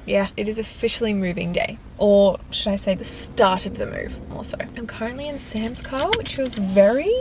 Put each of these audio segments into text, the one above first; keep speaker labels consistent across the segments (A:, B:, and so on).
A: Yeah, it is officially moving day. Or should I say the start of the move, more so. I'm currently in Sam's car, which feels very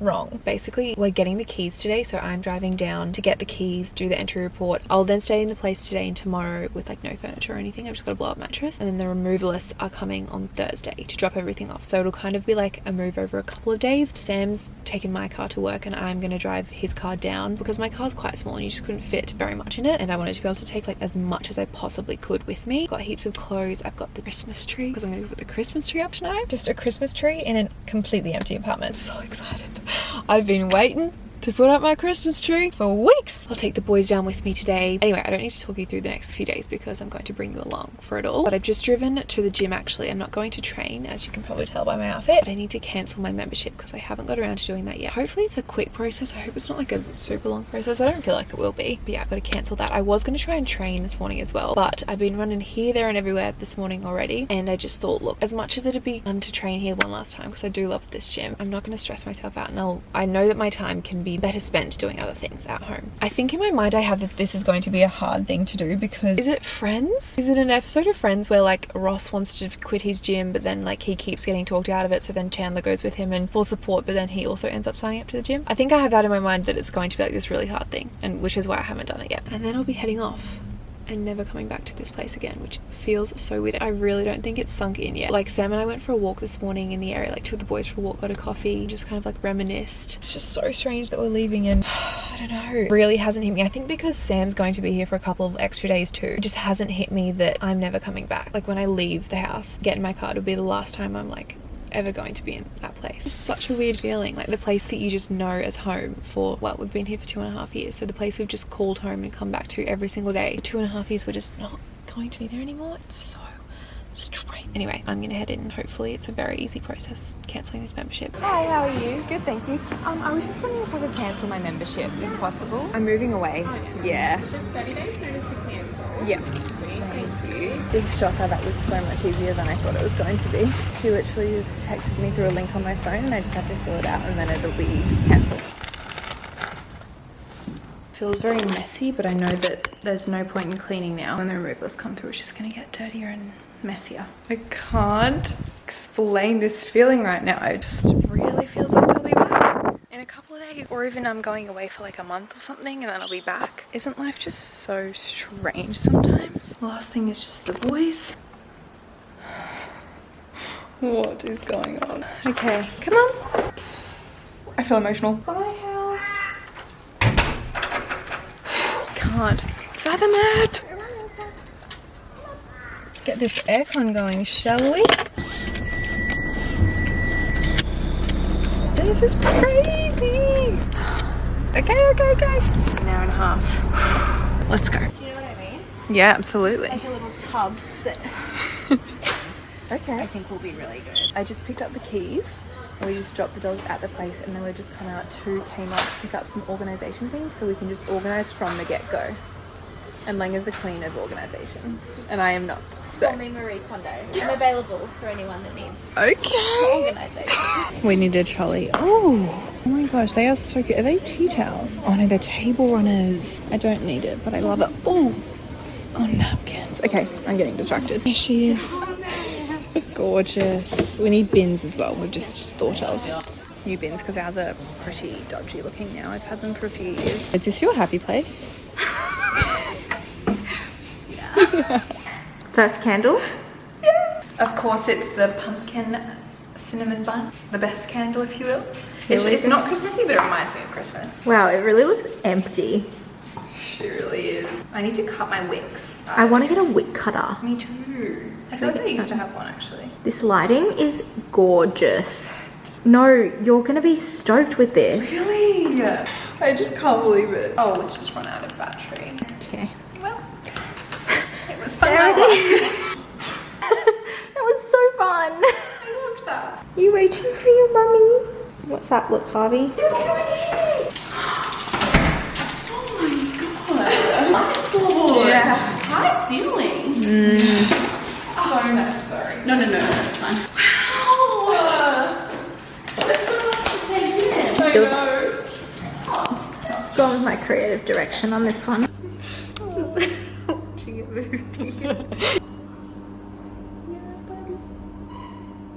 A: wrong. Basically, we're getting the keys today, so I'm driving down to get the keys, do the entry report. I'll then stay in the place today and tomorrow with like no furniture or anything. I've just got a blow up mattress, and then the removalists are coming on Thursday to drop everything off. So it'll kind of be like a move over a couple of days. Sam's taken my car to work and I'm going to drive his car down because my car's quite small and you just couldn't fit very much in it, and I wanted to be able to take like as much as I possibly could with me. Got heaps of clothes. I've got the Christmas tree because I'm going to put the Christmas tree up tonight. Just a Christmas tree in a completely empty apartment. So excited. I've been waiting to put up my Christmas tree for weeks. I'll take the boys down with me today. Anyway, I don't need to talk you through the next few days because I'm going to bring you along for it all. But I've just driven to the gym actually. I'm not going to train, as you can probably tell by my outfit. But I need to cancel my membership because I haven't got around to doing that yet. Hopefully it's a quick process. I hope it's not like a super long process. I don't feel like it will be. But yeah, I've got to cancel that. I was going to try and train this morning as well, but I've been running here, there and everywhere this morning already. And I just thought, look, as much as it'd be fun to train here one last time because I do love this gym, I'm not going to stress myself out, and I know that my time can be better spent doing other things at home. I think in my mind I have that this is going to be a hard thing to do because is it Friends? Is it an episode of Friends where like Ross wants to quit his gym but then like he keeps getting talked out of it, so then Chandler goes with him and full support, but then he also ends up signing up to the gym? I think I have that in my mind, that it's going to be like this really hard thing, and which is why I haven't done it yet. And then I'll be heading off and never coming back to this place again, which feels so weird. I really don't think it's sunk in yet. Like Sam and I went for a walk this morning in the area, like took the boys for a walk, got a coffee, just kind of like reminisced. It's just so strange that we're leaving, and I don't know, it really hasn't hit me. I think because Sam's going to be here for a couple of extra days too, it just hasn't hit me that I'm never coming back. Like when I leave the house, get in my car, it'll be the last time I'm like ever going to be in that place. It's such a weird feeling, like the place that you just know as home for, well, we've been here for 2.5 years, so the place we've just called home and come back to every single day. For 2.5 years we're just not going to be there anymore. It's so strange. Anyway, I'm gonna head in. Hopefully it's a very easy process cancelling this membership.
B: Hi, how are you? Good, thank you. I was just wondering if I could cancel my membership if possible. I'm moving away.
C: Oh,
B: Yeah.
C: Just 30 days notice to cancel.
B: Yeah.
C: Thank you.
B: Big shocker, that was so much easier than I thought it was going to be. She literally just texted me through a link on my phone and I just have to fill it out and then it'll be cancelled. Feels very messy, but I know that there's no point in cleaning now. When the removalists come through, it's just gonna get dirtier and messier. I can't explain this feeling right now. It just really feels like I'll be back in a couple of days, or even I'm going away for like a month or something and then I'll be back. Isn't life just so strange sometimes? The last thing is just the boys. What is going on? Okay, come on. I feel emotional. Bye, house. Can't fathom it. Let's get this aircon going, shall we? This is crazy. Okay. It's an hour and a half. Let's go.
C: Do you know what I mean?
B: Yeah, absolutely.
C: Like a little tubs that
B: Okay.
C: I think will be really good.
B: I just picked up the keys and we just dropped the dogs at the place, and then we've just come out to Kmart to pick up some organisation things so we can just organise from the get-go. And Lang is the queen of organisation, and I am not. So.
C: Call me Marie Kondo. I'm available for anyone that needs
B: Okay.
C: organisation.
B: We need a trolley. Oh my gosh, they are so cute. Are they tea towels? Oh no, they're table runners. I don't need it, but I love it. Oh, napkins. Okay, I'm getting distracted. Here she is. Gorgeous. We need bins as well. We've just thought of new bins because ours are pretty dodgy looking now. I've had them for a few years. Is this your happy place?
C: Yeah. First candle?
B: Yeah. Of course, it's the pumpkin cinnamon bun. The best candle, if you will. It's not Christmassy, but it reminds me of Christmas.
C: Wow, it really looks empty.
B: She really is. I need to cut my wicks.
C: I want to get a wick cutter.
B: Me too. I feel like I used to have one actually.
C: This lighting is gorgeous. No, you're going to be stoked with this.
B: Really? I just can't believe it. Oh, it's just run out of battery.
C: Okay.
B: Well, it was fun.
C: There it is. That was so fun.
B: I loved that.
C: You waiting for your mummy? What's that look, Harvey?
B: Look how it is. Oh my god. Yeah.
D: High ceiling.
B: So much, sorry.
D: No, it's fine.
B: Wow.
D: There's so much to take in.
B: I know.
C: Going with my creative direction on this one.
B: Just
C: watching it move.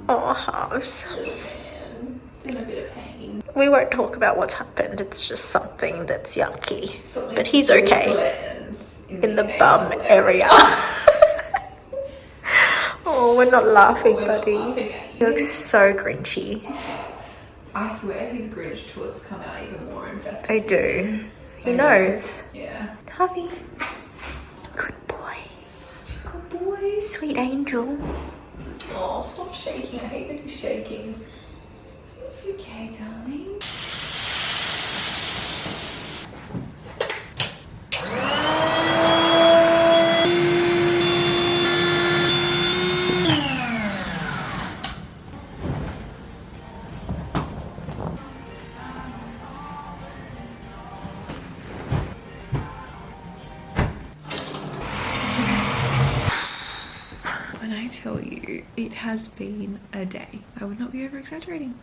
C: Oh, halves.
A: It's in a bit of pain.
C: We won't talk about what's happened. It's just something that's yucky. But he's okay. In the bum area. Oh, we're not laughing, buddy. He looks so grinchy.
A: I swear his Grinch tooths come out even more in festive
C: They do. He knows.
A: Yeah.
C: Harvey. Good boy.
A: Such a good boy.
C: Sweet angel.
A: Oh, stop shaking. I hate that he's shaking. It's okay, darling. When I tell you it has been a day, I would not be over exaggerating.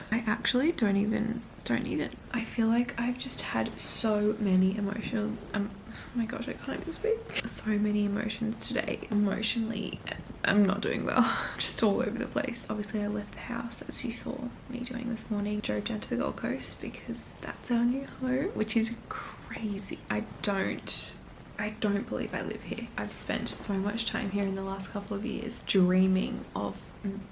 A: I actually don't even. I feel like I've just had so many emotional, oh my gosh, I can't even speak. So many emotions today. Emotionally, I'm not doing well. Just all over the place. Obviously, I left the house, as you saw me doing this morning. Drove down to the Gold Coast because that's our new home, which is crazy. I don't believe I live here. I've spent so much time here in the last couple of years dreaming of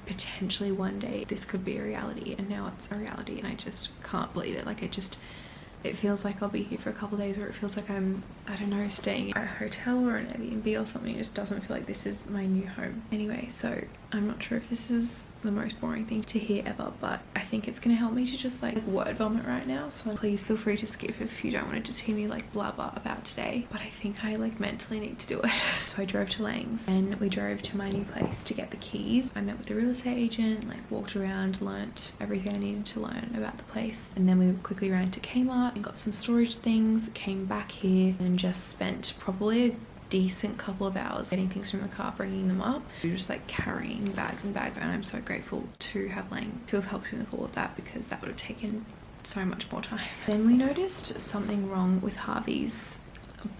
A: potentially one day this could be a reality, and now it's a reality and I just can't believe it. Like it feels like I'll be here for a couple of days, or it feels like I'm, I don't know, staying at a hotel or an Airbnb or something. It just doesn't feel like this is my new home. Anyway, so I'm not sure if this is the most boring thing to hear ever, but I think it's going to help me to just like word vomit right now. So please feel free to skip if you don't want to just hear me like blabber about today. But I think I like mentally need to do it. So I drove to Lang's and we drove to my new place to get the keys. I met with the real estate agent, like walked around, learnt everything I needed to learn about the place. And then we quickly ran to Kmart and got some storage things, came back here and just spent probably a decent couple of hours getting things from the car, bringing them up. We were just like carrying bags and bags, and I'm so grateful to have Lang to have helped me with all of that, because that would have taken so much more time. Then we noticed something wrong with Harvey's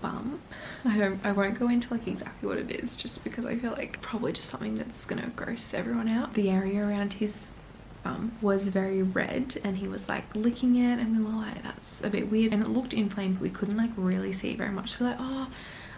A: bum. I won't go into like exactly what it is, just because I feel like probably just something that's gonna gross everyone out. The area around his bum was very red and he was like licking it, and we were like, that's a bit weird, and it looked inflamed but we couldn't like really see very much. So we're like, oh,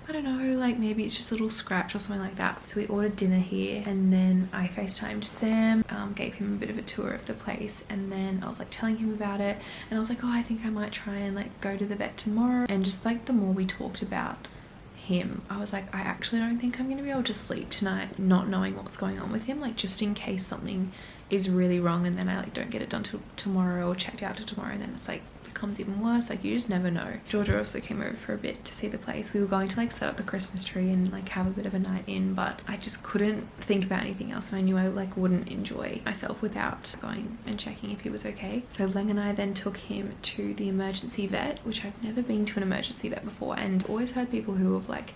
A: I don't know, like maybe it's just a little scratch or something like that. So we ordered dinner here, and then I FaceTimed Sam, gave him a bit of a tour of the place, and then I was like telling him about it, and I was like, oh, I think I might try and like go to the vet tomorrow. And just like the more we talked about him, I was like, I actually don't think I'm gonna be able to sleep tonight not knowing what's going on with him, like just in case something is really wrong and then I like don't get it done till tomorrow or checked out till tomorrow, and then it's like becomes even worse. Like you just never know. Georgia also came over for a bit to see the place. We were going to like set up the Christmas tree and like have a bit of a night in, but I just couldn't think about anything else, and I knew I like wouldn't enjoy myself without going and checking if he was okay. So Lang and I then took him to the emergency vet, which I've never been to an emergency vet before, and always heard people who have like,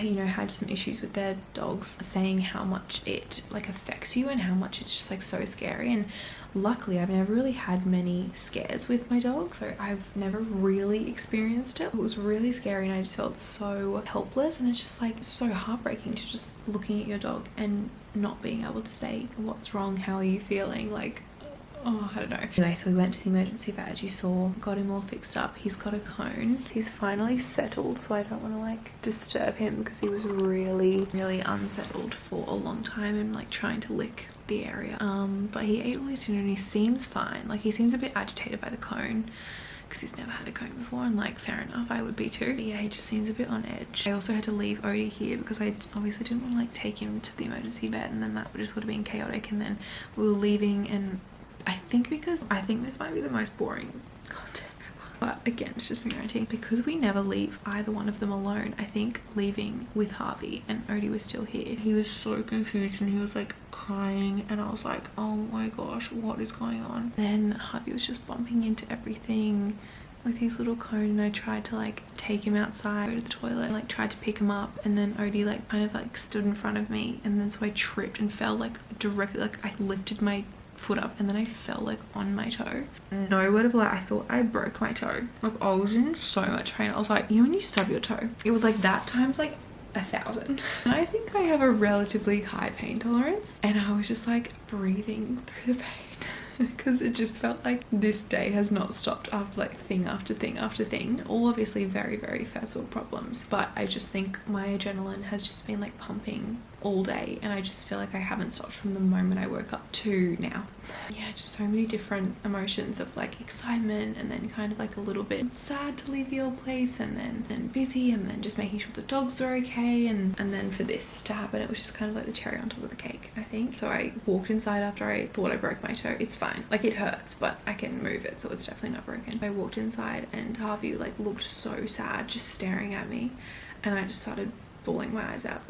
A: you know, had some issues with their dogs saying how much it like affects you and how much it's just like so scary. And luckily I've never really had many scares with my dog, so I've never really experienced it. It was really scary and I just felt so helpless, and it's just like so heartbreaking to just looking at your dog and not being able to say what's wrong, how are you feeling, like, oh, I don't know. Anyway, so we went to the emergency vet, as you saw, got him all fixed up. He's got a cone. He's finally settled, so I don't want to like disturb him because he was really unsettled for a long time and like trying to lick the area. But he ate all his dinner and he seems fine. Like he seems a bit agitated by the cone because he's never had a cone before, and like fair enough, I would be too. But yeah, he just seems a bit on edge. I also had to leave Odie here because I obviously didn't want to like take him to the emergency vet, and then that just would have been chaotic. And then we were leaving, and I think this might be the most boring content ever, but again, it's just me ranting, because we never leave either one of them alone. I think leaving with Harvey and Odie was still here, he was so confused and he was like crying, and I was like, oh my gosh, what is going on? Then Harvey was just bumping into everything with his little cone, and I tried to like take him outside, go to the toilet, and like tried to pick him up, and then Odie like kind of like stood in front of me, and then so I tripped and fell like directly, like I lifted my foot up and then I fell like on my toe. No word of lie, I thought I broke my toe. Like I was in so much pain. I was like, you know when you stub your toe? It was like that times like
B: 1,000. And I think I have a relatively high pain tolerance, and I was just like breathing through the pain because it just felt like this day has not stopped after like thing after thing after thing. All obviously very, very first world problems, but I just think my adrenaline has just been like pumping all day, and I just feel like I haven't stopped from the moment I woke up to now. Yeah, just so many different emotions of like excitement, and then kind of like a little bit sad to leave the old place, and then busy, and then just making sure the dogs are okay, and then for this to happen, it was just kind of like the cherry on top of the cake, I think. So I walked inside after I thought I broke my toe. It's fine, like it hurts, but I can move it, so it's definitely not broken. I walked inside and Harvey like looked so sad, just staring at me, and I just started bawling my eyes out.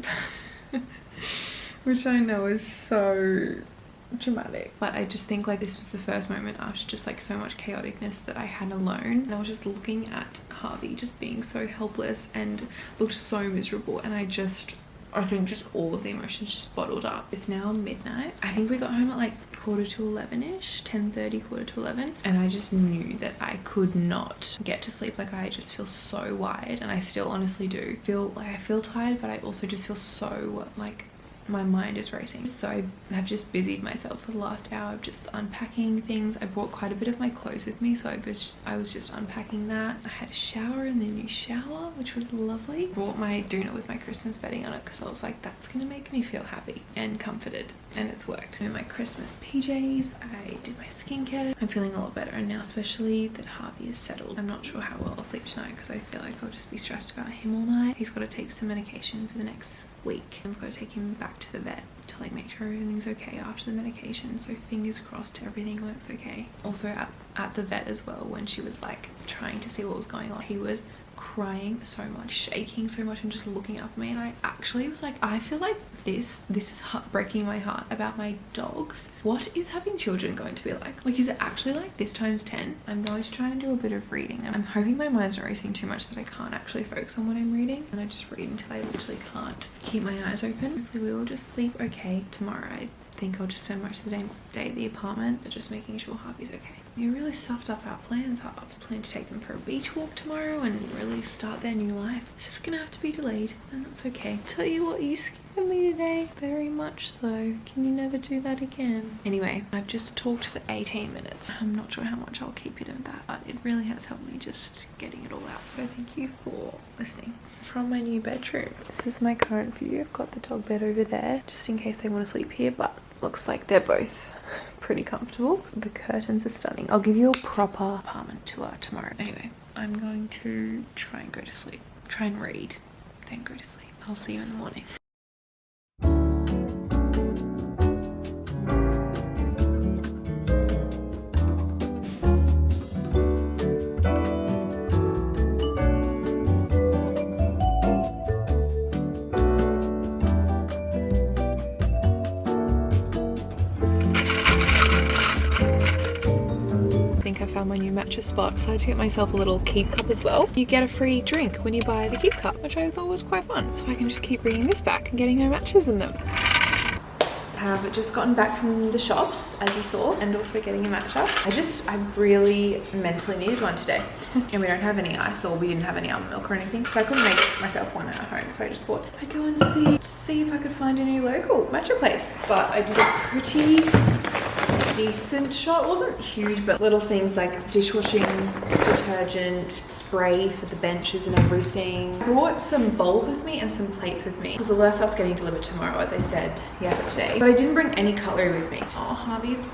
B: Which I know is so dramatic, but I just think like this was the first moment after just like so much chaoticness that I had alone, and I was just looking at Harvey just being so helpless and looked so miserable, and I think just all of the emotions just bottled up. It's now midnight. I think we got home at like 11:45-ish, 10:30, 11:45, and I just knew that I could not get to sleep. Like I just feel so wired, and I still honestly do feel like I feel tired, but I also just feel so like my mind is racing. So I have just busied myself for the last hour of just unpacking things. I brought quite a bit of my clothes with me, so I was just unpacking that. I had a shower and then a new shower, which was lovely. Brought my doona with my Christmas bedding on it because I was like, that's gonna make me feel happy and comforted, and it's worked. I'm in my Christmas PJs. I did my skincare. I'm feeling a lot better, and now especially that Harvey is settled, I'm not sure how well I'll sleep tonight because I feel like I'll just be stressed about him all night. He's got to take some medication for the next week. I've got to take him back to the vet to like make sure everything's okay after the medication, so fingers crossed everything works okay. Also at the vet as well, when she was like trying to see what was going on, he was crying so much, shaking so much, and just looking up at me, and I actually was like, I feel like this is breaking my heart about my dogs. What is having children going to be like? Like, is it actually like this times 10? I'm going to try and do a bit of reading. I'm hoping my mind's not racing too much that I can't actually focus on what I'm reading, and I just read until I literally can't keep my eyes open. Hopefully we will just sleep okay tomorrow. I think I'll just spend most of the day at the apartment, but just making sure Harvey's okay. We really stuffed up our plans. I was planning to take them for a beach walk tomorrow and really start their new life. It's just gonna have to be delayed, and that's okay. Tell you what, you scared me today, very much so. Can you never do that again? Anyway, I've just talked for 18 minutes. I'm not sure how much I'll keep it in that, but it really has helped me just getting it all out. So thank you for listening. From my new bedroom, this is my current view. I've got the dog bed over there, just in case they want to sleep here, but looks like they're both pretty comfortable. The curtains are stunning. I'll give you a proper apartment tour tomorrow. Anyway, I'm going to try and go to sleep. Try and read, then go to sleep. I'll see you in the morning. I found my new matcha spot, so I had to get myself a little keep cup as well. You get a free drink when you buy the keep cup, which I thought was quite fun. So I can just keep bringing this back and getting my matchas in them. I have just gotten back from the shops, as you saw, and also getting a matcha. I really mentally needed one today. And we don't have any ice, or we didn't have any almond milk or anything, so I couldn't make myself one at home. So I just thought I'd go and see if I could find a new local matcha place. But I did a pretty decent shop. It wasn't huge, but little things like dishwashing detergent, spray for the benches and everything. I brought some bowls with me and some plates with me because the last house getting delivered tomorrow, as I said yesterday, but I didn't bring any cutlery with me. Oh, Harvey's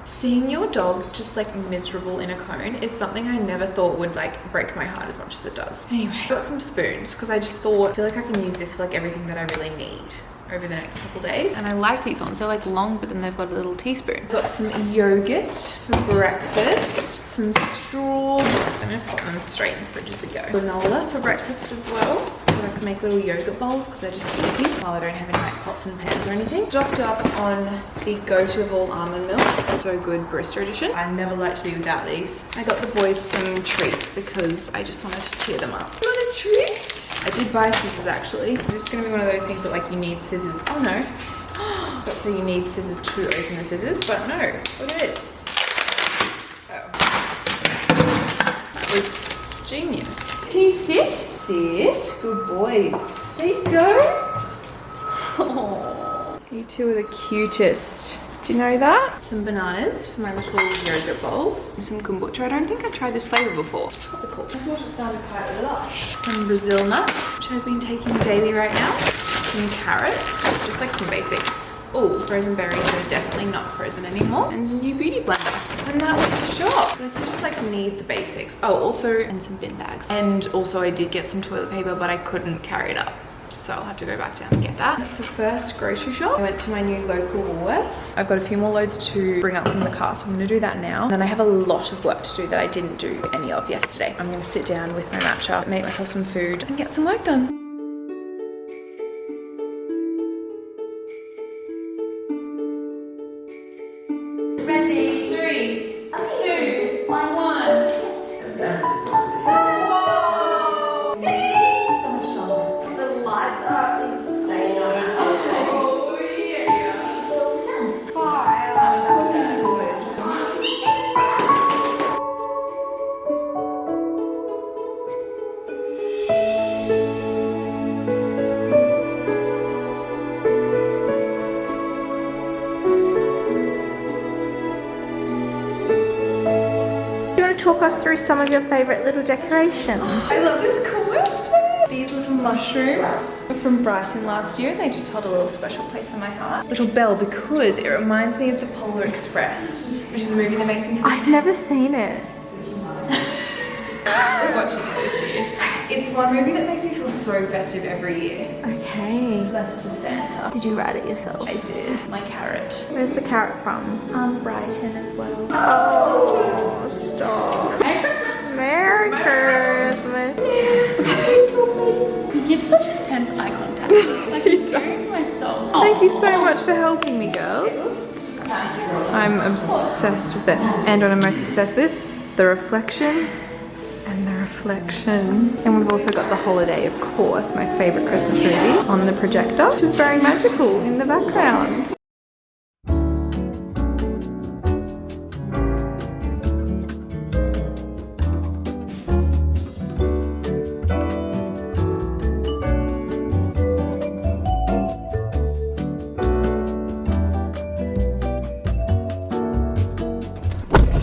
B: seeing your dog just like miserable in a cone is something I never thought would like break my heart as much as it does. Anyway, I got some spoons because I just thought, I feel like I can use this for like everything that I really need over the next couple days, and I like these ones. They're like long, but then they've got a little teaspoon. Got some yogurt for breakfast, some straws. I'm gonna put them straight in the fridge as we go. Granola for breakfast as well. So I can make little yogurt bowls because they're just easy while I don't have any like pots and pans or anything. Stocked up on the go-to of all almond milk. So good, barista edition. I never like to be without these. I got the boys some treats because I just wanted to cheer them up. What a treat! I did buy scissors actually. This is going to be one of those things that like you need scissors. Oh no. But so you need scissors to open the scissors, but no. Look at this. Oh. That was genius. Can you sit? Sit. Good boys. There you go. Oh, you two are the cutest. Do you know that? Some bananas for my little yogurt bowls. Some kombucha. I don't think I've tried this flavour before. It's tropical. I thought it sounded quite lush. Some Brazil nuts, which I've been taking daily right now. Some carrots, just like some basics. Oh, frozen berries that are definitely not frozen anymore. And a new beauty blender. And that was the shop. Like you just like need the basics. Oh, also, and some bin bags. And also I did get some toilet paper, but I couldn't carry it up. So I'll have to go back down and get that. That's the first grocery shop. I went to my new local Woolworths. I've got a few more loads to bring up from the car, so I'm gonna do that now. And then I have a lot of work to do that I didn't do any of yesterday. I'm gonna sit down with my matcha, make myself some food, and get some work done.
D: Ready? 3, 2, 1.
C: The lights are insane.
D: Oh, yeah.
C: So done.
D: 5.
C: Talk us through some of your favorite little decorations.
B: I love this coaster. These little mushrooms were from Brighton last year and they just hold a little special place in my heart. Little bell because it reminds me of the Polar Express, which is a movie that makes me feel
C: I've never seen it.
B: We're watching it this year. It's one movie that makes me feel so festive every year.
C: Okay.
B: Letter to Santa.
C: Did you write it yourself?
B: I did. My carrot.
C: Where's the carrot from?
B: Brighton as well.
C: Oh, stop.
D: Merry Christmas.
C: Merry Christmas.
D: You give such intense eye contact. Like you're staring to my soul.
B: Thank you so much for helping me, girls. I'm obsessed with it. And what I'm most obsessed with, the reflection and the reflection. And we've also got The Holiday, of course, my favourite Christmas movie, on the projector, which is very magical in the background.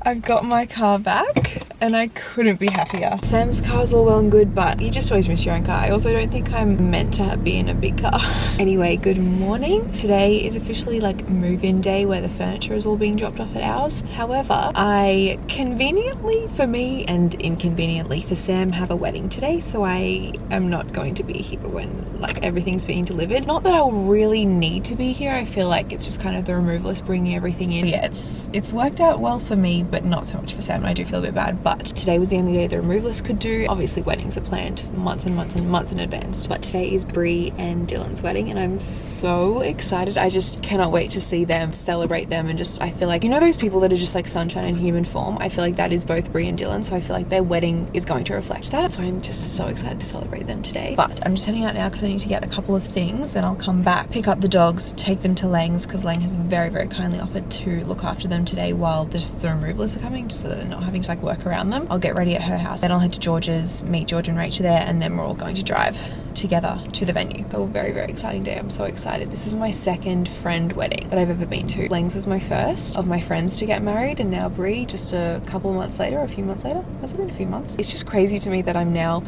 B: I've got my car back and I couldn't be happier. Sam's car's all well and good, but you just always miss your own car. I also don't think I'm meant to be in a big car. Anyway, good morning. Today is officially like move-in day where the furniture is all being dropped off at ours. However, I conveniently for me and inconveniently for Sam have a wedding today, so I am not going to be here when like everything's being delivered. Not that I'll really need to be here. I feel like it's just kind of the removalist bringing everything in. Yeah, it's worked out well for me, but not so much for Sam. I do feel a bit bad, but today was the only day the removalist could do. Obviously weddings are planned months and months and months in advance, but today is Bree and Dylan's wedding and I'm so excited. I just cannot wait to see them, celebrate them, and just I feel like, you know those people that are just like sunshine in human form? I feel like that is both Bree and Dylan, so I feel like their wedding is going to reflect that, so I'm just so excited to celebrate them today. But I'm just heading out now because I need to get a couple of things, then I'll come back, pick up the dogs, take them to Lang's because Lang has very, very kindly offered to look after them today while the removalists are coming, just so that they're not having to like work around them. I'll get ready at her house, then I'll head to George's, meet George and Rachel there, and then we're all going to drive together to the venue. So very, very exciting day. I'm so excited. This is my second friend wedding that I've ever been to. Lang's was my first of my friends to get married, and now Bree just a couple of months later, a few months later. Has it been a few months? It's just crazy to me that I'm now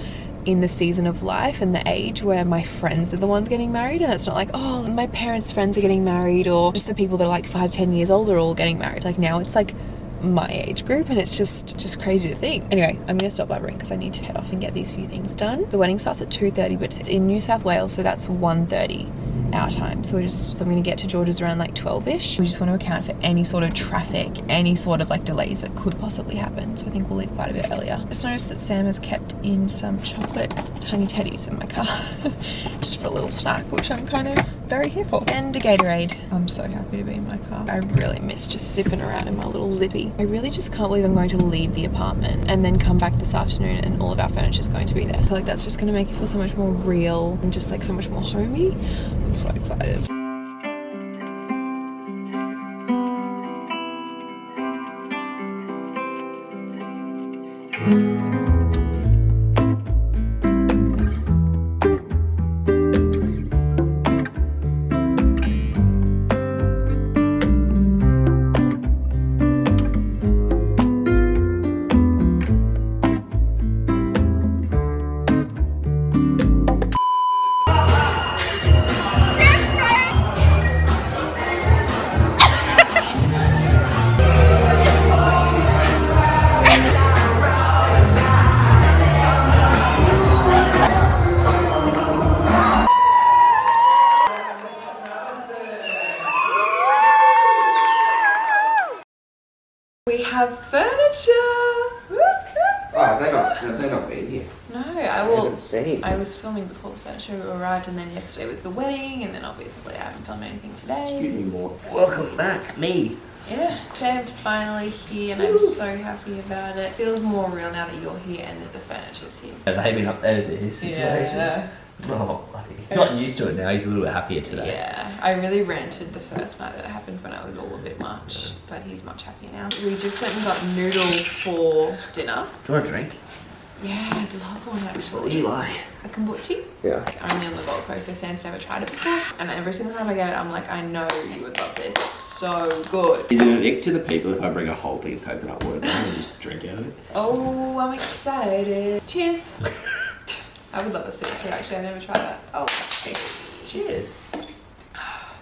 B: in the season of life and the age where my friends are the ones getting married, and it's not like, oh, my parents' friends are getting married, or just the people that are like 5-10 years older are all getting married. Like now it's like my age group, and it's just crazy to think. Anyway, I'm gonna stop blabbering because I need to head off and get these few things done. The wedding starts at 2:30, but it's in New South Wales, so that's 1:30 our time. So I'm gonna get to George's around like 12ish. We just want to account for any sort of traffic, any sort of like delays that could possibly happen. So I think we'll leave quite a bit earlier. Just noticed that Sam has kept in some chocolate tiny teddies in my car just for a little snack, which I'm kind of very here for. And a Gatorade. I'm so happy to be in my car. I really miss just zipping around in my little zippy. I really just can't believe I'm going to leave the apartment and then come back this afternoon and all of our furniture is going to be there. I feel like that's just going to make it feel so much more real and just like so much more homey. I'm so excited. We have furniture.
E: Oh, they're not been here.
B: No,
E: I haven't seen.
B: I was filming before the furniture arrived, and then yesterday was the wedding, and then obviously I haven't filmed anything today.
E: Excuse me, more. Welcome back, me.
B: Yeah, Sam's finally here, and I'm so happy about it. Feels more real now that you're here and that the furniture's here.
F: Have they been updated to his situation?
B: Yeah.
F: Oh, buddy. He's gotten used to it now. He's a little bit happier today.
B: Yeah, I really ranted the first night that it happened when I was all a bit much, but he's much happier now. We just went and got noodle for dinner.
F: Do you want a drink?
B: Yeah, I'd love one actually.
F: What would you like?
B: A kombucha?
E: Yeah.
B: Only on the Gold Coast, so Sam's never tried it before. And every single time I get it, I'm like, I know you would love this. It's so good.
E: Is it an ick to the people if I bring a whole thing of coconut water down and just drink out of it?
B: Oh, I'm excited. Cheers. I would love a sip too, actually. I never tried that. Oh, okay.
F: Cheers.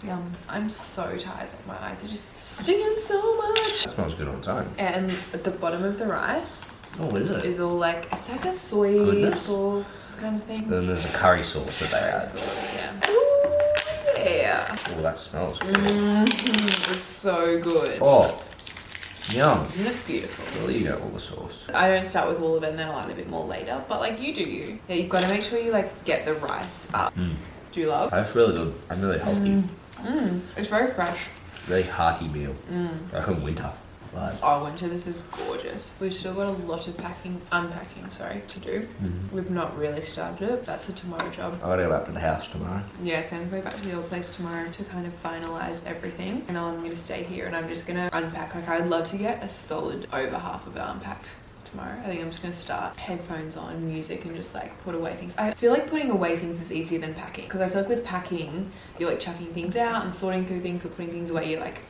B: Yum. I'm so tired that my eyes are just stinging so much.
F: That smells good on its own.
B: And at the bottom of the rice
F: Oh, is it?
B: is all like, it's like a soy
F: Goodness.
B: sauce kind of thing.
F: Then there's a curry sauce that they
B: Curry
F: add.
B: sauce, yeah. Ooh, yeah.
F: Oh, that smells good.
B: It's so good.
F: Oh, yum.
B: Isn't it beautiful?
F: Well, you get all the sauce.
B: I don't start with all of it and then I'll add a bit more later, but like you do you. Yeah, you've got to make sure you like get the rice up. Do you love?
F: That's really good. I'm really healthy.
B: It's very fresh.
F: Really hearty meal. Like in winter. But
B: Oh, winter, this is gorgeous. We've still got a lot of unpacking, to do. We've not really started it. That's a tomorrow job.
F: I gotta go back to the house tomorrow.
B: Yeah, Sam's going back to the old place tomorrow to kind of finalise everything. And I'm going to stay here and I'm just going to unpack. Like, I'd love to get a solid over half of it unpacked tomorrow. I think I'm just going to start headphones on, music, and just like put away things. I feel like putting away things is easier than packing. Because I feel like with packing, you're like chucking things out and sorting through things or putting things away. You're like,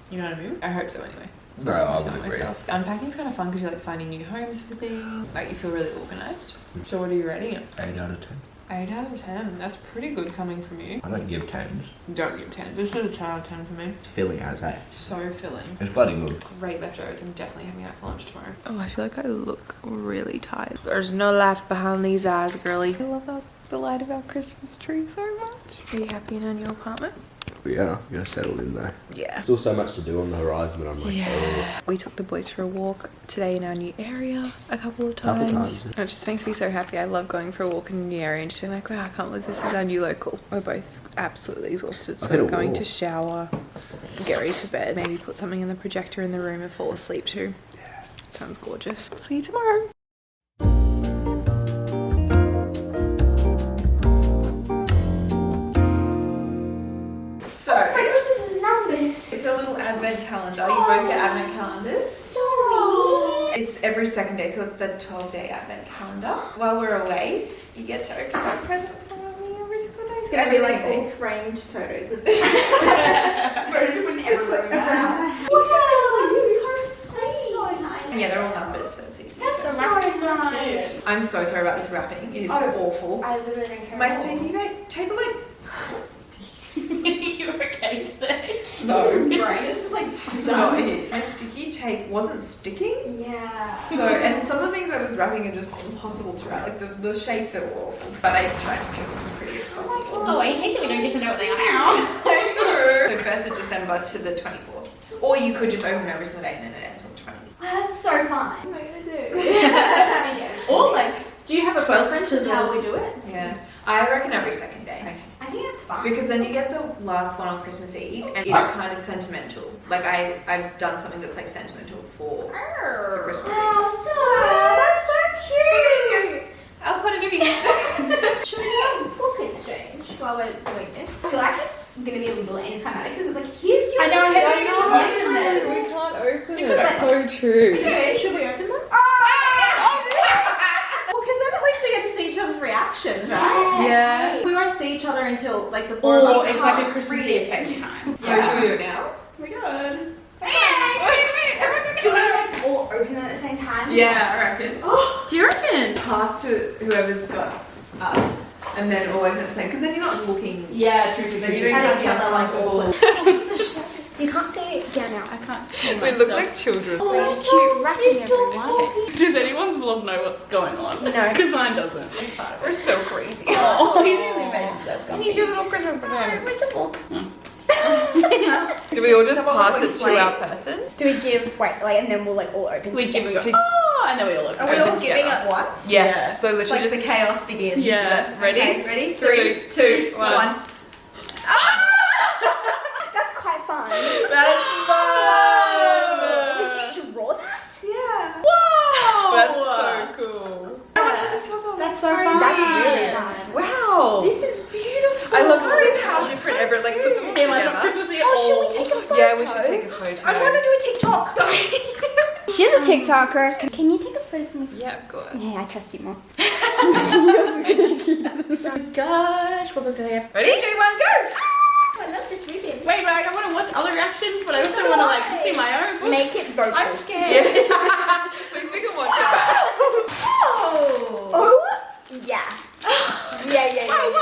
B: you know what I mean? I hope so anyway.
F: No, I would
B: Telling
F: agree.
B: myself. Unpacking's kind of fun because you're like finding new homes for things. Like you feel really organised. So what are you rating it?
F: 8 out of 10.
B: 8 out of 10. That's pretty good coming from you.
F: I don't give 10s.
B: Don't give 10. This is a 10 out of 10 for me.
F: It's filling as a.
B: So filling.
F: It's bloody good.
B: Great leftovers. I'm definitely having that for lunch tomorrow. Oh, I feel like I look really tired. There's no life behind these eyes, girly. I love the light of our Christmas tree so much. Are you happy in our new apartment?
E: Yeah, I'm gonna settle in there.
B: Yeah.
E: Still so much to do on the horizon that I'm like,
B: Yeah. We took the boys for a walk today in our new area a couple of times. It just makes me so happy. I love going for a walk in a new area and just being like, wow, I can't believe this is our new local. We're both absolutely exhausted, so we're going to shower, get ready for bed, maybe put something in the projector in the room and fall asleep too. Yeah. Sounds gorgeous. See you tomorrow. So, it's a little advent calendar. You both get advent calendars. It's every second day, so it's the 12-day advent calendar. While we're away, you get to open a present for me every single day. It's
D: Gonna be like all framed photos of this. Photos in every room. Wow, that's so nice.
B: And yeah, they're all numbered, so it's easy.
D: That's so nice.
B: I'm so sorry about this wrapping. It is awful.
D: I literally don't care.
B: My sticky tape, like...
D: You're okay today?
B: No.
D: Brain is just like
B: No, my sticky tape wasn't sticking.
D: Yeah.
B: So, and some of the things I was wrapping are just impossible to wrap. Like the shapes are awful. But I tried to make them as pretty as possible.
D: Oh, I hate that we don't get to know what they are now.
B: I know. So 1st of December to the 24th. Or you could just open every single day and then it ends on the 20th.
D: Wow, that's so fun. What am I gonna do? Or like, do you have a preference of how we do it?
B: Yeah. I reckon every second day.
D: Okay. I think that's fun.
B: Because then you get the last one on Christmas Eve and it's kind of sentimental. Like I've done something that's like sentimental for Christmas Eve.
D: Wow, that's so cute.
B: I'll put it in.
D: Should we do a book exchange while we're doing this? I feel like it's gonna be a little anticlimactic because it's like, here's your
B: I know,
D: book.
B: I know.
D: Open them.
B: We can't open it.
D: That's
B: so true.
D: Okay, should we open them? Well, because then at least we get to see each other's reactions, right?
B: Yeah.
D: We won't see each other until like the 4 of us
B: it's like a
D: can't
B: Christmas
D: read
B: Eve
D: it
B: FaceTime.
D: time.
B: So should we do it now?
D: We good. Do we like all open them at the same time?
B: Yeah, I reckon.
D: Oh, do you reckon?
B: Pass to whoever's got us, and then all open at the same. Because then you're not looking.
D: Yeah, true.
B: Then you don't
D: At
B: have
D: each other like
B: all.
D: You can't see it down now. I can't see
B: We
D: myself.
B: look like children.
D: Oh, that's cute wrapping everyone.
G: Does anyone's vlog know what's going on?
D: No.
G: Because mine doesn't.
B: We're so crazy.
G: Oh, he's really made himself
B: You
G: comfy.
B: need your little Christmas pajamas.
D: Where's the book?
B: Do we all just pass it to our person?
D: Do we give, wait, like, and then we'll like all open
G: We give
D: together?
G: it oh, and then we all look.
A: Are we all
B: Open
A: giving
B: together.
A: at once?
B: Yes.
G: Yeah.
B: So literally
A: Like
B: just
A: the chaos begins.
G: Yeah.
B: ready?
A: Okay, ready?
B: 3, 2, 1.
D: That's quite fun.
B: That's fun.
D: Did you draw that?
A: Yeah.
G: Whoa!
B: That's so cool. Everyone has each other.
D: That's so fun. That's really fun.
B: Wow.
D: This is beautiful.
B: I love to see how different everyone like put them
G: It was not
B: together.
G: Christmassy at
D: Oh,
G: all.
D: should we take a photo?
B: Yeah, we should take a photo.
A: I want to do a TikTok.
D: She's a TikToker. Can you take a photo for me?
B: Yeah, of course.
D: Yeah, I trust you more.
G: Oh gosh, what book do I have?
B: Ready?
A: 3, 2, 1, go.
D: I love this ribbon.
G: Wait, like, I want to watch other reactions, but I also want to like see my own book.
D: Make it vocal.
A: I'm scared.
B: Yeah. At least we can watch it back.
A: Oh.
D: Oh, yeah. Yeah.
B: I'm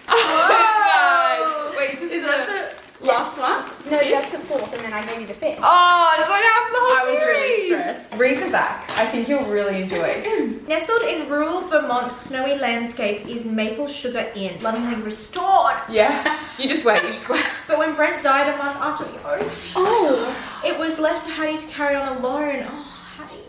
B: Oh, nice. Wait, is that the
G: Last one?
D: No, that's the fourth, and then I gave you the fifth.
B: Oh, that's what happened the whole
G: I was really
B: series.
G: stressed.
B: Read the back. I think you'll really enjoy.
A: Nestled in rural Vermont's snowy landscape is Maple Sugar Inn, lovingly restored.
B: Yeah. You just wait.
A: But when Brent died a month after the opening, it was left to Hattie to carry on alone. Oh, Hattie.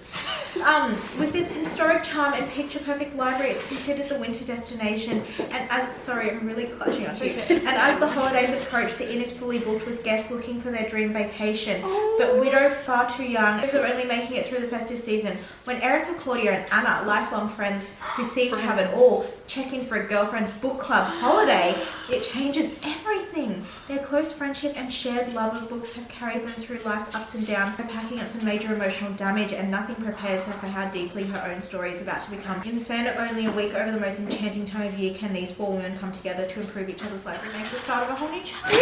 A: With its historic charm and picture-perfect library, it's considered the winter destination. And sorry, I'm really clutching onto you. And as the holidays approach, the inn is fully booked with guests looking for their dream vacation. But widowed, far too young, those are only making it through the festive season. When Erica, Claudia, and Anna, lifelong friends who seem to have it all, check in for a girlfriend's book club holiday, it changes everything. Their close friendship and shared love of books have carried them through life's ups and downs. They're packing up some major emotional damage, and nothing prepares her for how deeply her own story is about to become. In the span of only a week, over the most enchanting time of year, can these four women come together to improve each other's lives and make the start of a whole new chapter.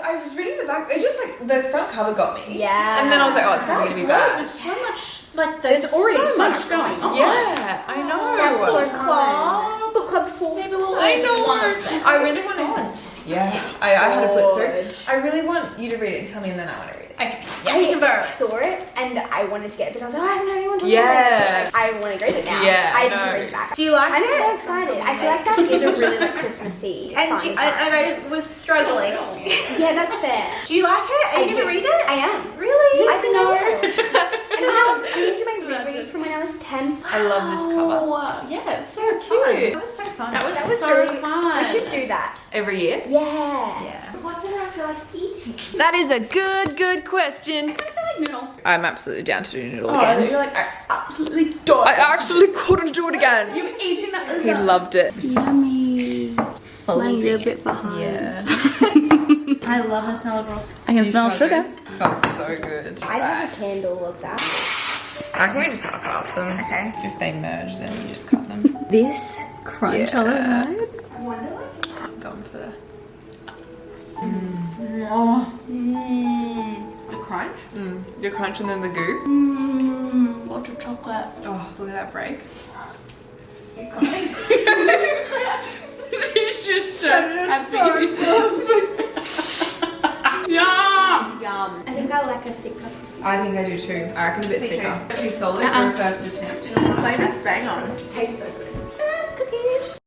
B: I was reading the back. It's just like the front cover got me.
D: Yeah.
B: And then I was like, oh, it's probably gonna be bad.
G: There's so much, like,
D: There's already
G: so
D: so
G: much
D: much
G: going on.
B: Yeah, I know.
D: That's so
G: Book
D: fun.
G: club.
D: Book club 4.
G: Maybe we'll
B: I
G: read
B: know.
G: one of them.
B: I really want to. Yeah, I had a flip
D: Gorge.
B: through. I really want you to read it and tell me, and then I want to read it.
A: Okay.
D: I saw it and I wanted to get it, but I was like, I haven't had anyone to
B: Yeah.
D: read it. I want to read it now.
B: Yeah, I
D: I
B: know.
D: didn't read it back.
A: Do you like
D: I'm
A: it?
D: so excited. I feel like that is a really like Christmassy
A: And,
D: fun
A: and
D: time.
A: I was struggling.
D: Yeah, that's fair.
A: Do you like it? Are you
D: I
A: going to
D: do.
A: read it?
D: I am.
A: Really?
D: I think I will. And I'm into my reread from when I was 10.
B: I love this cover.
G: Oh, yeah, it's so
B: cute.
A: That was so fun.
G: That was
D: That was
G: so
D: really
G: fun.
D: We should do that.
B: Every year.
D: Yeah.
A: Yeah.
D: What's it I feel like eating?
B: That is a good question.
G: I feel like noodle.
B: I'm absolutely down to do noodle
G: Oh,
B: again.
G: you're like, I absolutely don't.
B: I actually couldn't do it again.
G: You eating that?
B: He loved it.
D: Yummy. Lying a bit behind.
B: Yeah.
G: I love the smell of roll. I can smell sugar.
B: It smells so good.
D: I'd have a candle of that.
B: I can just knock off them.
A: Okay.
B: If they merge, then you just cut them.
D: This crunch on the side.
B: I'm going for the.
G: The crunch.
B: The crunch and then the goo.
G: Lots of chocolate.
B: Oh, look at that break.
G: She's just so happy. Yum!
D: Yum. I think I like a thicker.
B: I think I do too. I reckon a bit thicker. Too solid for a first attempt.
A: Flavors bang on.
D: Tastes so good.
A: Cookies.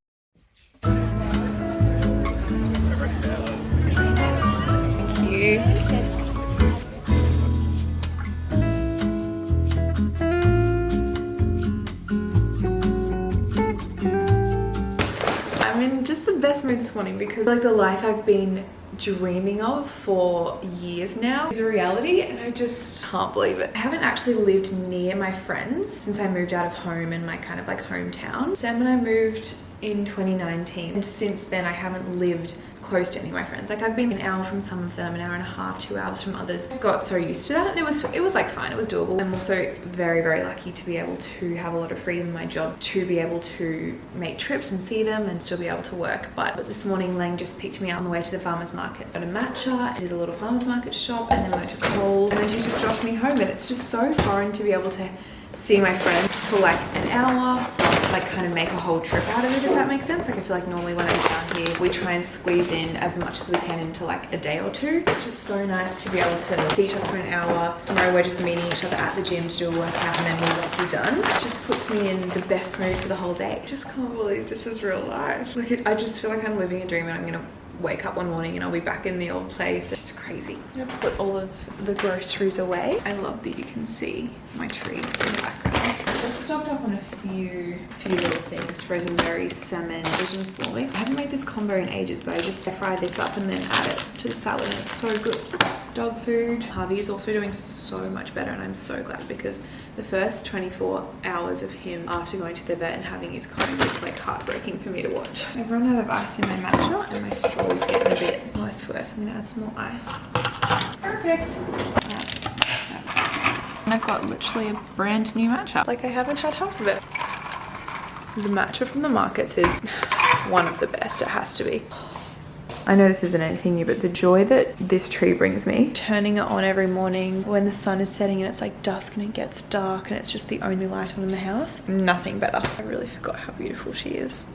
B: Thank you. I'm in just the best mood this morning because like the life I've been dreaming of for years now is a reality, and I just can't believe it. I haven't actually lived near my friends since I moved out of home and my kind of like hometown. Sam and I moved in 2019, and since then I haven't lived close to any of my friends. Like I've been an hour from some of them, an hour and a half, 2 hours from others. Just got so used to that, and it was like fine, it was doable. I'm also very, very lucky to be able to have a lot of freedom in my job, to be able to make trips and see them and still be able to work. But this morning Lang just picked me up on the way to the farmer's market. So I got a matcha, I did a little farmer's market shop, and then we went to Coles, and then she just dropped me home. And it's just so foreign to be able to see my friends for like an hour, like kind of make a whole trip out of it, if that makes sense. Like I feel like normally when I'm down here, we try and squeeze in as much as we can into like a day or two. It's just so nice to be able to see each other for an hour. Tomorrow we're just meeting each other at the gym to do a workout and then we'll like be done. It just puts me in the best mood for the whole day. I just can't believe this is real life. Like I just feel like I'm living a dream and I'm gonna wake up one morning and I'll be back in the old place. It's just crazy. I'm gonna put all of the groceries away. I love that you can see my tree in the background. I just stocked up on a few little things. Frozen berries, salmon, Asian slice. I haven't made this combo in ages, but I just fry this up and then add it to the salad and it's so good. Dog food. Harvey is also doing so much better and I'm so glad because the first 24 hours of him after going to the vet and having his cone was like heartbreaking for me to watch. I've run out of ice in my matcha and my straw is getting a bit nice worse. I'm gonna add some more ice. Perfect. And I've got literally a brand new matcha. Like I haven't had half of it. The matcha from the markets is one of the best, it has to be. I know this isn't anything new, but the joy that this tree brings me, turning it on every morning when the sun is setting and it's like dusk and it gets dark and it's just the only light on in the house, nothing better. I really forgot how beautiful she is.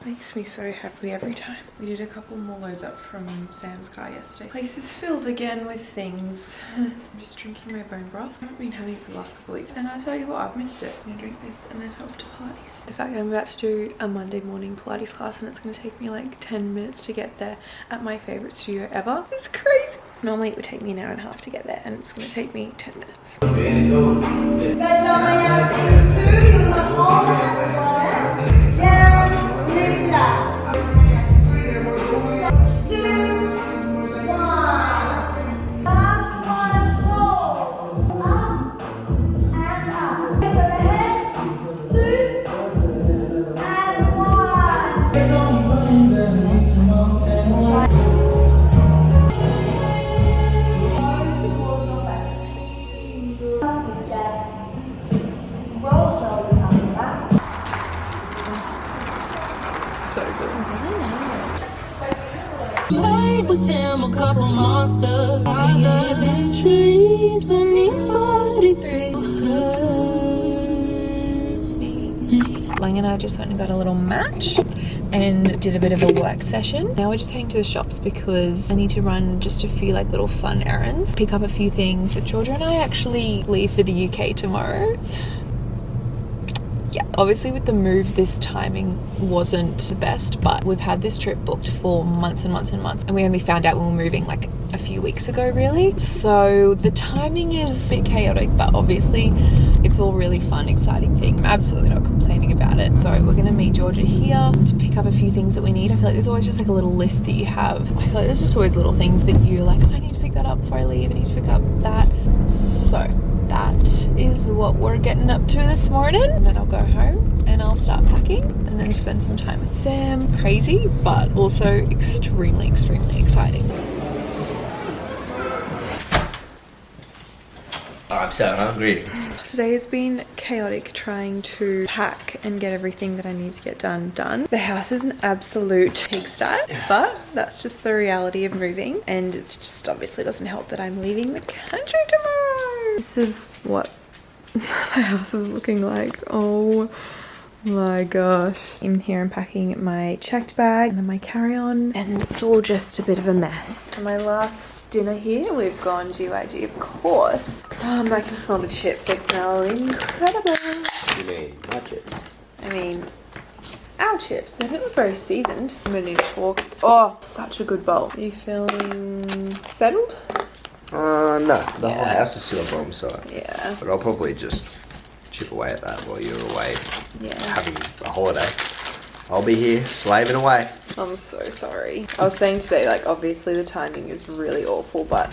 B: Makes me so happy every time. We did a couple more loads up from Sam's car yesterday. Place is filled again with things. I'm just drinking my bone broth. I haven't been having it for the last couple of weeks. And I tell you what, I've missed it. I'm gonna drink this and then head off to Pilates. The fact that I'm about to do a Monday morning Pilates class and it's gonna take me like 10 minutes to get there at my favorite studio ever is crazy. Normally it would take me an hour and a half to get there and it's gonna take me 10 minutes.
D: Good job, my 2, you have all the water. Down. Lift it up. 2, 1. Last one, roll. Up and up. Overhead. 2 and 1. Just roll shoulders up and back.
B: So good.
H: Played with him a couple monsters. I got eventually 2043.
A: Lang and I just went and got a little match and did a bit of a work session. Now we're just heading to the shops because I need to run just a few like little fun errands, pick up a few things. Georgia and I actually leave for the UK tomorrow. Yeah, obviously with the move, this timing wasn't the best, but we've had this trip booked for months and months and months, and we only found out we were moving like a few weeks ago, really. So the timing is a bit chaotic, but obviously it's all really fun, exciting thing. I'm absolutely not complaining about it. So we're gonna meet Georgia here to pick up a few things that we need. I feel like there's always just like a little list that you have. I feel like there's just always little things that you're like, I need to pick that up before I leave, I need to pick up that. So that is what we're getting up to this morning, and then I'll go home and I'll start packing and then spend some time with Sam. Crazy, but also extremely, extremely exciting.
F: I'm so hungry.
B: Today has been chaotic trying to pack and get everything that I need to get done. The house is an absolute pigsty, but that's just the reality of moving, and it's just obviously doesn't help that I'm leaving the country tomorrow. This is what my house is looking like. Oh my gosh. In here I'm packing my checked bag and then my carry-on, and it's all just a bit of a mess. For my last dinner here, we've gone GYG, of course. I can smell the chips. They smell incredible.
F: You mean my chips?
B: I mean, our chips. They don't look very seasoned. I'm gonna need a fork. Oh, such a good bowl. Are you feeling settled?
F: No. The whole house is still a bomb site.
B: Yeah.
F: But I'll probably just chip away at that while you're away having a holiday. I'll be here slaving away.
B: I'm so sorry. I was saying today, like, obviously the timing is really awful, but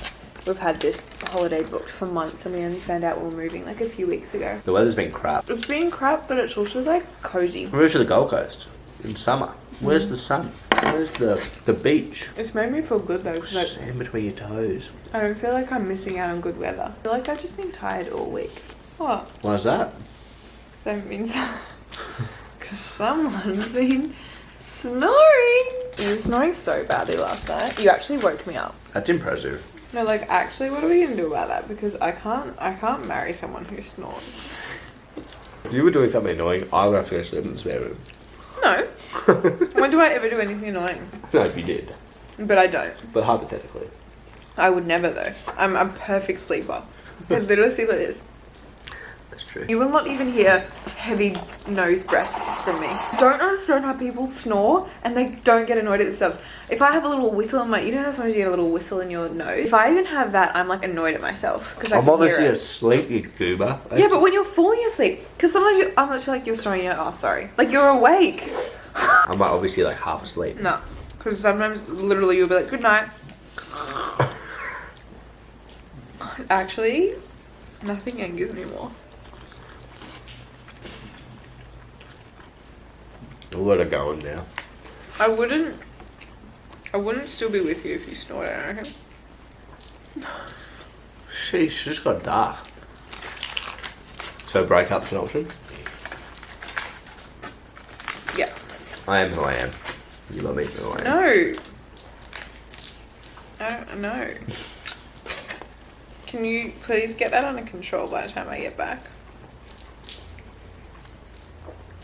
B: we've had this holiday booked for months and we only found out we were moving like a few weeks ago.
F: The weather's been crap.
B: It's been crap, but it's also like cozy.
F: We're to the Gold Coast in summer. Where's the sun? Where's the beach?
B: It's made me feel good though, because
F: Just in between your toes.
B: I don't feel like I'm missing out on good weather. I feel like I've just been tired all week. What?
F: Why's that?
B: So it means because someone's been snoring. It was snoring so badly last night. You actually woke me up.
F: That's impressive.
B: No, like actually, what are we gonna do about that? Because I can't marry someone who snores.
F: If you were doing something annoying, I would have to go sleep in the spare room.
B: No. When do I ever do anything annoying?
F: No, if you did.
B: But I don't.
F: But hypothetically.
B: I would never though. I'm a perfect sleeper. I literally sleep like this.
F: That's true.
B: You will not even hear heavy nose breath from me. Don't understand how people snore and they don't get annoyed at themselves. If I have a little whistle in my, you know how sometimes you get a little whistle in your nose? If I even have that, I'm like annoyed at myself because
F: I'm obviously
B: hear it.
F: asleep, you goober.
B: Yeah, but when you're falling asleep, because sometimes I'm literally like you're snoring. Oh, sorry. Like you're awake.
F: I'm like, obviously like half asleep.
B: No, because sometimes literally you'll be like, good night. Actually, nothing angers me more.
F: We'll let her go on now.
B: I wouldn't still be with you if you snored, I reckon.
F: Sheesh, just got dark. So breakup's an option?
B: Yeah.
F: I am who I am. You love me who I am.
B: No. I don't know. Can you please get that under control by the time I get back?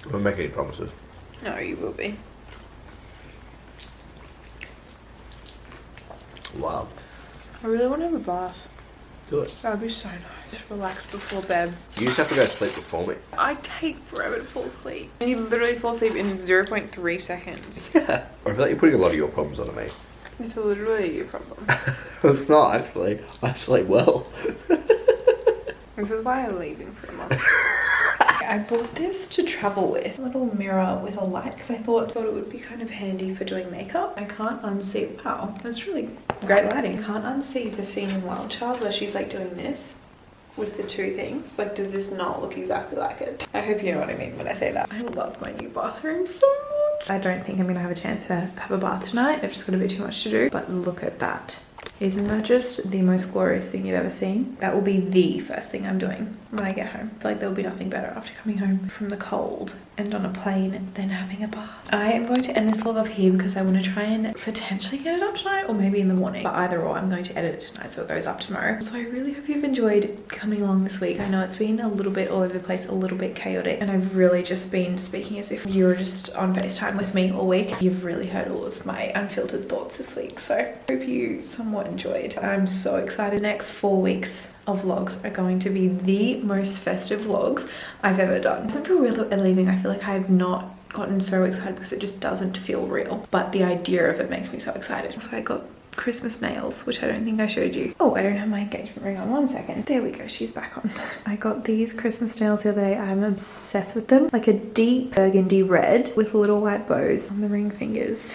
F: I'm not making any promises.
B: No, you will be.
F: Wow.
B: I really want to have a bath.
F: Do it.
B: That would be so nice. Relax before bed.
F: You just have to go to sleep before me.
B: I take forever to fall asleep. And you literally fall asleep in 0.3 seconds.
F: Yeah. I feel like you're putting a lot of your problems onto me.
B: It's literally your problem.
F: It's not actually. I sleep well.
B: This is why I'm leaving for a month. I bought this to travel with. A little mirror with a light because I thought it would be kind of handy for doing makeup. I can't unsee. Wow, that's really great lighting. I can't unsee the scene in Wild Child where she's like doing this with the two things. Like, does this not look exactly like it? I hope you know what I mean when I say that. I love my new bathroom so much. I don't think I'm gonna have a chance to have a bath tonight. I've just got a bit too much to do. But look at that. Isn't that just the most glorious thing you've ever seen? That will be the first thing I'm doing when I get home. I feel like there will be nothing better after coming home from the cold and on a plane than having a bath. I am going to end this vlog off here because I want to try and potentially get it up tonight or maybe in the morning. But either or, I'm going to edit it tonight so it goes up tomorrow. So I really hope you've enjoyed coming along this week. I know it's been a little bit all over the place, a little bit chaotic, and I've really just been speaking as if you were just on FaceTime with me all week. You've really heard all of my unfiltered thoughts this week, so I hope you somewhat enjoyed. I'm so excited. The next 4 weeks of vlogs are going to be the most festive vlogs I've ever done. It doesn't feel real at leaving. I feel like I have not gotten so excited because it just doesn't feel real, but the idea of it makes me so excited. So I got Christmas nails, which I don't think I showed you. Oh, I don't have my engagement ring on. 1 second. There we go. She's back on. I got these Christmas nails the other day. I'm obsessed with them. Like a deep burgundy red with little white bows on the ring fingers.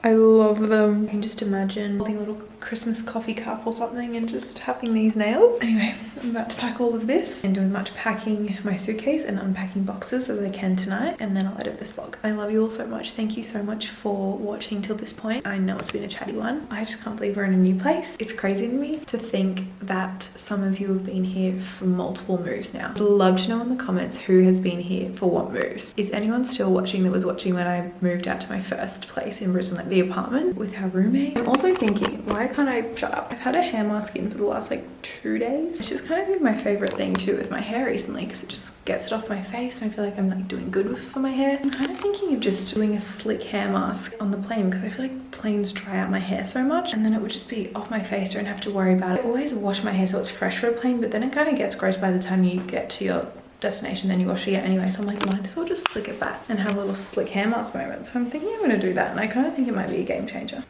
B: I love them. I can just imagine holding a little Christmas coffee cup or something and just having these nails. Anyway, I'm about to pack all of this and do as much packing my suitcase and unpacking boxes as I can tonight, and then I'll edit this vlog. I love you all so much. Thank you so much for watching till this point. I know it's been a chatty one. I just can't believe we're in a new place. It's crazy to me to think that some of you have been here for multiple moves now. I'd love to know in the comments who has been here for what moves. Is anyone still watching that was watching when I moved out to my first place in Brisbane, like the apartment with our roommate? I'm also thinking, why can't I shut up? I've had a hair mask in for the last like 2 days. It's just kind of been my favorite thing to do with my hair recently because it just gets it off my face and I feel like I'm like doing good for my hair. I'm kind of thinking of just doing a slick hair mask on the plane because I feel like planes dry out my hair so much and then it would just be off my face. Don't have to worry about it. I always wash my hair so it's fresh for a plane, but then it kind of gets gross by the time you get to your destination, then you wash it anyway. So I'm like, might as well just slick it back and have a little slick hair mask moment. So I'm thinking I'm gonna do that, and I kind of think it might be a game changer.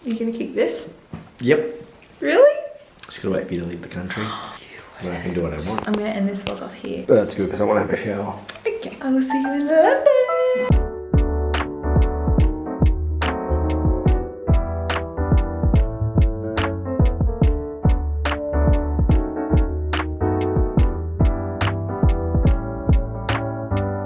B: Are you gonna keep this?
F: Yep.
B: Really?
F: Just gotta wait for you to leave the country. Then I can do what I want.
B: I'm gonna end this vlog off here.
F: But that's good because I want to have a shower.
B: Okay. I will see you in London.